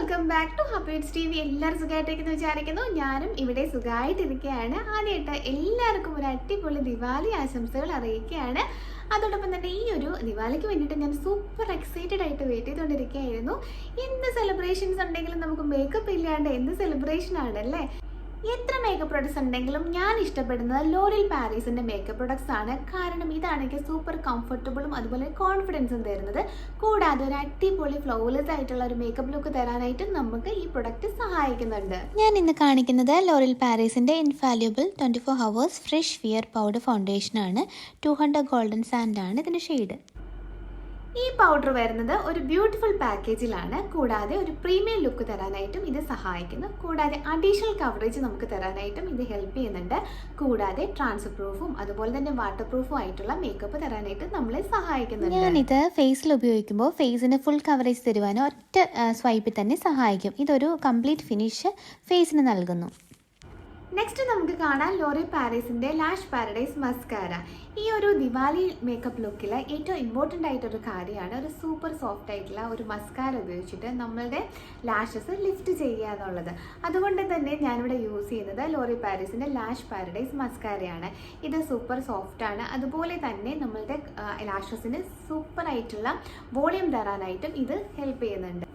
Welcome back to habits T V. എല്ലാവരും സുഖമായിട്ടിരിക്കുന്നു വിചാരിക്കുന്നു. ഞാനും ഇവിടെ സുഖമായിട്ടിരിക്കുകയാണ്. ആദ്യമായിട്ട് എല്ലാവർക്കും ഒരു അടിപൊളി ദിവാലി ആശംസകൾ അറിയിക്കുകയാണ്. അതോടൊപ്പം തന്നെ ഈ ഒരു ദിവാലിക്ക് വേണ്ടിയിട്ട് ഞാൻ സൂപ്പർ എക്സൈറ്റഡ് ആയിട്ട് വെയിറ്റ് ചെയ്തുകൊണ്ടിരിക്കുകയായിരുന്നു. എന്ത് സെലിബ്രേഷൻസ് ഉണ്ടെങ്കിലും നമുക്ക് മേക്കപ്പ് ഇല്ലാണ്ട് എന്ത് സെലിബ്രേഷൻ ആണല്ലേ. എത്ര മേക്കപ്പ് പ്രൊഡക്ട്സ് ഉണ്ടെങ്കിലും ഞാൻ ഇഷ്ടപ്പെടുന്നത് ലോറിയൽ പാരീസിൻ്റെ മേക്കപ്പ് പ്രൊഡക്ട്സ് ആണ്. കാരണം ഇതാണെങ്കിൽ സൂപ്പർ കംഫർട്ടബിളും അതുപോലെ കോൺഫിഡൻസും തരുന്നത്. കൂടാതെ ഒരു അടിപൊളി ഫ്ലോലെസ് ആയിട്ടുള്ള ഒരു മേക്കപ്പ് ലുക്ക് തരാനായിട്ട് നമുക്ക് ഈ പ്രൊഡക്റ്റ് സഹായിക്കുന്നുണ്ട്. ഞാൻ ഇന്ന് കാണിക്കുന്നത് ലോറിയൽ പാരീസിൻ്റെ infallible 24 hours fresh wear powder ഫൗണ്ടേഷനാണ്. 200 ഗോൾഡൻ സാൻഡ് ആണ് ഇതിൻ്റെ ഷെയ്ഡ്. ഈ പൗഡർ വരുന്നത് ഒരു ബ്യൂട്ടിഫുൾ പാക്കേജിലാണ്. കൂടാതെ ഒരു പ്രീമിയം ലുക്ക് തരാനായിട്ടും ഇത് സഹായിക്കുന്നു. കൂടാതെ അഡീഷണൽ കവറേജ് നമുക്ക് തരാനായിട്ടും ഇത് ഹെൽപ്പ് ചെയ്യുന്നുണ്ട്. കൂടാതെ ട്രാൻസ്ഫർ പ്രൂഫും അതുപോലെ തന്നെ വാട്ടർ പ്രൂഫും ആയിട്ടുള്ള മേക്കപ്പ് തരാനായിട്ട് നമ്മളെ സഹായിക്കുന്നുണ്ട്. ഞാനിത് ഫേസിൽ ഉപയോഗിക്കുമ്പോൾ ഫേസിന് ഫുൾ കവറേജ് തരുവാനും ഒറ്റ സ്വൈപ്പിൽ തന്നെ സഹായിക്കും. ഇതൊരു കംപ്ലീറ്റ് ഫിനിഷ് ഫേസിന് നൽകുന്നു. നെക്സ്റ്റ് നമുക്ക് കാണാം ലോറിയൽ പാരീസിൻ്റെ ലാഷ് പാരഡൈസ് മസ്കാര. ഈ ഒരു ദിവാലി മേക്കപ്പ് ലുക്കിൽ ഏറ്റവും ഇമ്പോർട്ടൻ്റ് ആയിട്ടൊരു കാര്യമാണ് ഒരു സൂപ്പർ സോഫ്റ്റ് ആയിട്ടുള്ള ഒരു മസ്കാര ഉപയോഗിച്ചിട്ട് നമ്മളുടെ ലാഷസ് ലിഫ്റ്റ് ചെയ്യുക എന്നുള്ളത്. അതുകൊണ്ട് തന്നെ ഞാനിവിടെ യൂസ് ചെയ്യുന്നത് ലോറിയൽ പാരീസിൻ്റെ ലാഷ് പാരഡൈസ് മസ്കാരയാണ്. ഇത് സൂപ്പർ സോഫ്റ്റ് ആണ്. അതുപോലെ തന്നെ നമ്മളുടെ ലാഷസിന് സൂപ്പർ ആയിട്ടുള്ള വോളിയം തരാനായിട്ടും ഇത് ഹെൽപ്പ് ചെയ്യുന്നുണ്ട്.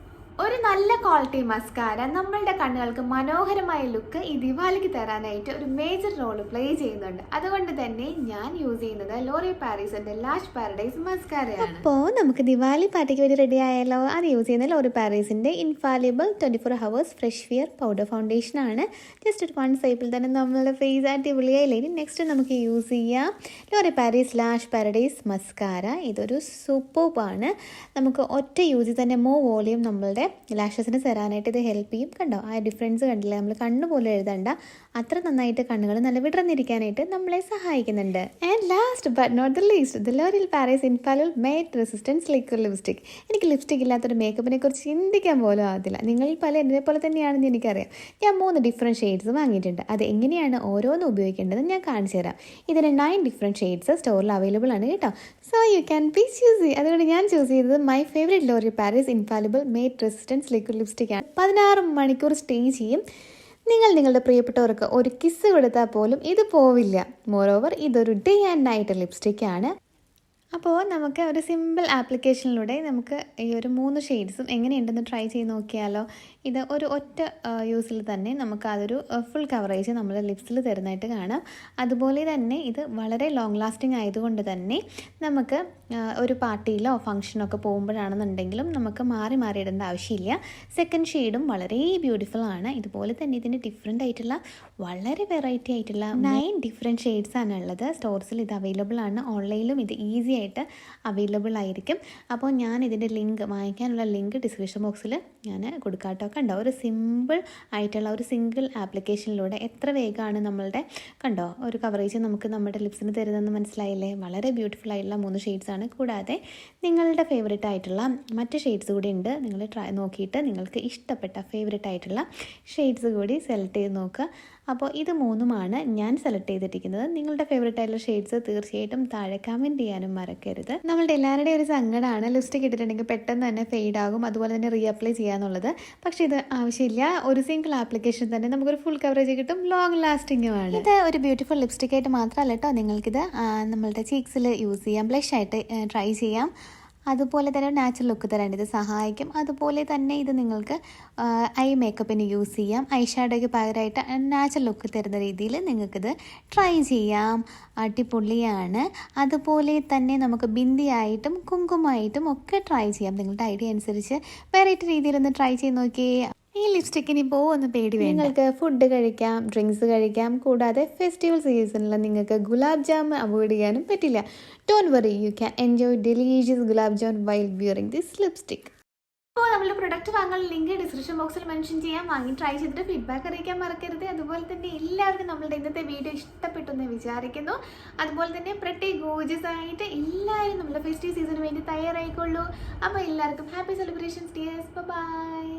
ഒരു നല്ല ക്വാളിറ്റി മസ്കാര നമ്മളുടെ കണ്ണുകൾക്ക് മനോഹരമായ ലുക്ക് ഈ ദിവാലിക്ക് തരാനായിട്ട് ഒരു മേജർ റോൾ പ്ലേ ചെയ്യുന്നുണ്ട്. അതുകൊണ്ട് തന്നെ ഞാൻ യൂസ് ചെയ്യുന്നത് ലോറിയൽ പാരീസിന്റെ ലാഷ് പാരഡൈസ് മസ്കാരയാണ്. അപ്പോൾ നമുക്ക് ദിവാലി പാർട്ടിക്ക് വേണ്ടി റെഡി ആയാലോ. അത് യൂസ് ചെയ്യുന്ന ലോറിയൽ പാരീസിൻ്റെ infallible 24 hours fresh wear powder ഫൗണ്ടേഷനാണ്. ജസ്റ്റ് ഒരു 1 സ്വൈപ്പിൽ തന്നെ നമ്മളുടെ ഫേസ് അടിപൊളിയായില്ലേ. നെക്സ്റ്റ് നമുക്ക് യൂസ് ചെയ്യാം L'Oreal Paris lash paradise mascara. ഇതൊരു സൂപ്പർബാണ്. നമുക്ക് ഒറ്റ യൂസിൽ തന്നെ വോളിയം നമ്മളുടെ ലാഷസിന് തരാനായിട്ട് ഇത് ഹെൽപ്പ് ചെയ്യും. കണ്ടോ ആ ഡിഫറൻസ് കണ്ടില്ലേ. നമ്മൾ കണ്ണു പോലും എഴുതണ്ട, അത്ര നന്നായിട്ട് കണ്ണുകൾ നല്ല വിടർന്നിരിക്കാനായിട്ട് നമ്മളെ സഹായിക്കുന്നുണ്ട്. And last but not the least the L'Oreal Paris infallible made resistance liquid lipstick. എനിക്ക് ലിപ്സ്റ്റിക് ഇല്ലാത്തൊരു മേക്കപ്പിനെ കുറിച്ച് ചിന്തിക്കാൻ പോലും ആകത്തില്ല. നിങ്ങളിൽ പല എന്നെ പോലെ തന്നെയാണെന്ന് എനിക്കറിയാം. ഞാൻ 3 ഡിഫറെൻറ്റ് ഷെയ്ഡ്സ് വാങ്ങിയിട്ടുണ്ട്. അത് എങ്ങനെയാണ് ഓരോന്നും ഉപയോഗിക്കേണ്ടത് ഞാൻ കാണിച്ചു തരാം. ഇതിന് 9 ഡിഫറെൻറ്റ് ഷെയ്ഡ്സ് സ്റ്റോറിൽ അവൈലബിൾ ആണ് കേട്ടോ. So you can please choose ചെയ്യും. അതുകൊണ്ട് ഞാൻ ചൂസ് ചെയ്തത് my favourite L'Oreal Paris infallible made resistance liquid ലിപ്സ്റ്റിക്കാണ്. 16 മണിക്കൂർ സ്റ്റേ ചെയ്യും. നിങ്ങളുടെ പ്രിയപ്പെട്ടവർക്ക് ഒരു കിസ് കൊടുത്താൽ പോലും ഇത് പോവില്ല. മോറോവർ ഇതൊരു ഡേ ആൻഡ് നൈറ്റ് ലിപ്സ്റ്റിക്കാണ്. അപ്പോൾ നമുക്ക് ഒരു സിമ്പിൾ ആപ്ലിക്കേഷനിലൂടെ നമുക്ക് ഈ ഒരു 3 ഷെയ്ഡ്സും എങ്ങനെയുണ്ടെന്ന് ട്രൈ ചെയ്ത് നോക്കിയാലോ. ഇത് ഒരു ഒറ്റ യൂസിൽ തന്നെ നമുക്ക് അതൊരു ഫുൾ കവറേജ് നമ്മുടെ ലിപ്സിൽ തരുന്നതായിട്ട് കാണാം. അതുപോലെ തന്നെ ഇത് വളരെ ലോങ് ലാസ്റ്റിംഗ് ആയതുകൊണ്ട് തന്നെ നമുക്ക് ഒരു പാർട്ടിയിലോ ഫംഗ്ഷനോ ഒക്കെ പോകുമ്പോഴാണെന്നുണ്ടെങ്കിലും നമുക്ക് മാറി ഇടേണ്ട ആവശ്യമില്ല. സെക്കൻഡ് ഷെയ്ഡും വളരെ ബ്യൂട്ടിഫുൾ ആണ്. ഇതുപോലെ തന്നെ ഇതിന് ഡിഫറെൻ്റ് ആയിട്ടുള്ള വളരെ വെറൈറ്റി ആയിട്ടുള്ള 9 ഡിഫറെൻറ്റ് ഷെയ്ഡ്സാണ് ഉള്ളത്. സ്റ്റോർസിൽ ഇത് അവൈലബിൾ ആണ്. ഓൺലൈനിലും ഇത് ഈസി ആയിട്ട് അവൈലബിൾ ആയിരിക്കും. അപ്പോൾ ഞാൻ ഇതിൻ്റെ ലിങ്ക് വാങ്ങിക്കാനുള്ള ലിങ്ക് ഡിസ്ക്രിപ്ഷൻ ബോക്സിൽ ഞാൻ കൊടുക്കാട്ടോ. കണ്ടോ ഒരു സിമ്പിൾ ആയിട്ടുള്ള ഒരു സിംഗിൾ ആപ്ലിക്കേഷനിലൂടെ എത്ര വേഗമാണ് നമ്മളുടെ കണ്ടോ ഒരു കവറേജ് നമുക്ക് നമ്മുടെ ലിപ്സിന് തരുന്നതെന്ന് മനസ്സിലായില്ലേ. വളരെ ബ്യൂട്ടിഫുൾ ആയിട്ടുള്ള 3 ഷെയ്ഡ്സാണ്. കൂടാതെ നിങ്ങളുടെ ഫേവറേറ്റ് ആയിട്ടുള്ള മറ്റ് ഷെയ്ഡ്സ് കൂടി ഉണ്ട്. നിങ്ങൾ നോക്കിയിട്ട് നിങ്ങൾക്ക് ഇഷ്ടപ്പെട്ട ഫേവറേറ്റ് ആയിട്ടുള്ള ഷെയ്ഡ്സ് കൂടി സെലക്ട് ചെയ്ത് നോക്കുക. അപ്പോൾ ഇത് 3ഉമാണ് ഞാൻ സെലക്ട് ചെയ്തിരിക്കുന്നത്. നിങ്ങളുടെ ഫേവറേറ്റ് ആയിട്ടുള്ള ഷെയ്ഡ്സ് തീർച്ചയായിട്ടും താഴെ കമൻറ്റ് ചെയ്യാനും മറക്കരുത്. നമ്മളുടെ എല്ലാവരുടെയും ഒരു സങ്കടമാണ് ലിപ്സ്റ്റിക് ഇട്ടിട്ടുണ്ടെങ്കിൽ പെട്ടെന്ന് തന്നെ ഫെയ്ഡ് ആകും, അതുപോലെ തന്നെ റീഅപ്ലൈ ചെയ്യാന്നുള്ളത്. പക്ഷേ ഇത് ആവശ്യമില്ല. ഒരു സിംഗിൾ ആപ്ലിക്കേഷൻ തന്നെ നമുക്കൊരു ഫുൾ കവറേജ് കിട്ടും, ലോങ് ലാസ്റ്റിങ്ങുമാണ്. ഇത് ഒരു ബ്യൂട്ടിഫുൾ ലിപ്സ്റ്റിക് ആയിട്ട് മാത്രമല്ല കേട്ടോ, നിങ്ങൾക്കിത് നമ്മളുടെ ചീക്സിൽ യൂസ് ചെയ്യാം, ബ്ലഷ് ആയിട്ട് ട്രൈ ചെയ്യാം. അതുപോലെ തന്നെ നാച്ചുറൽ ലുക്ക് തരാൻ ഇത് സഹായിക്കും. അതുപോലെ തന്നെ ഇത് നിങ്ങൾക്ക് ഐ മേക്കപ്പിന് യൂസ് ചെയ്യാം. ഐ ഷാഡോയ്ക്ക് പകരമായിട്ട് നാച്ചുറൽ ലുക്ക് തരുന്ന രീതിയിൽ നിങ്ങൾക്കിത് ട്രൈ ചെയ്യാം. അടിപൊളിയാണ്. അതുപോലെ തന്നെ നമുക്ക് ബിന്ദിയായിട്ടും കുങ്കുമമായിട്ടും ഒക്കെ ട്രൈ ചെയ്യാം. നിങ്ങളുടെ ഐഡിയ അനുസരിച്ച് വെറൈറ്റി രീതിയിലൊന്ന് ട്രൈ ചെയ്ത് നോക്കിയേ. ഈ ലിപ്സ്റ്റിക്കിന് ഒന്ന് പേടി വേണ്ട. നിങ്ങൾക്ക് ഫുഡ് കഴിക്കാം, ഡ്രിങ്ക്സ് കഴിക്കാം. കൂടാതെ ഫെസ്റ്റിവൽ സീസണിൽ നിങ്ങൾക്ക് ഗുലാബ് ജാമുൻ അവോയ്ഡ് ചെയ്യാനും പറ്റില്ല. Don't worry, you can enjoy delicious gulab jamun while wearing this lipstick. അപ്പോൾ നമ്മുടെ പ്രൊഡക്റ്റ് വാങ്ങാനുള്ള ലിങ്ക് ഡിസ്ക്രിപ്ഷൻ ബോക്സിൽ മെൻഷൻ ചെയ്യാം. വാങ്ങി ട്രൈ ചെയ്തിട്ട് ഫീഡ്ബാക്ക് അറിയിക്കാൻ മറക്കരുത്. അതുപോലെ തന്നെ എല്ലാവർക്കും നമ്മളുടെ ഇന്നത്തെ വീഡിയോ ഇഷ്ടപ്പെട്ടു എന്ന് വിചാരിക്കുന്നു. അതുപോലെ തന്നെ പ്രത്യേക ഗോർജിയസ് ആയിട്ട് എല്ലാവരും നമ്മുടെ ഫെസ്റ്റിവൽ സീസണിന് വേണ്ടി തയ്യാറായിക്കൊള്ളൂ. അപ്പോൾ എല്ലാവർക്കും ഹാപ്പി സെലിബ്രേഷൻസ് ഡിയേഴ്സ്. ബൈ.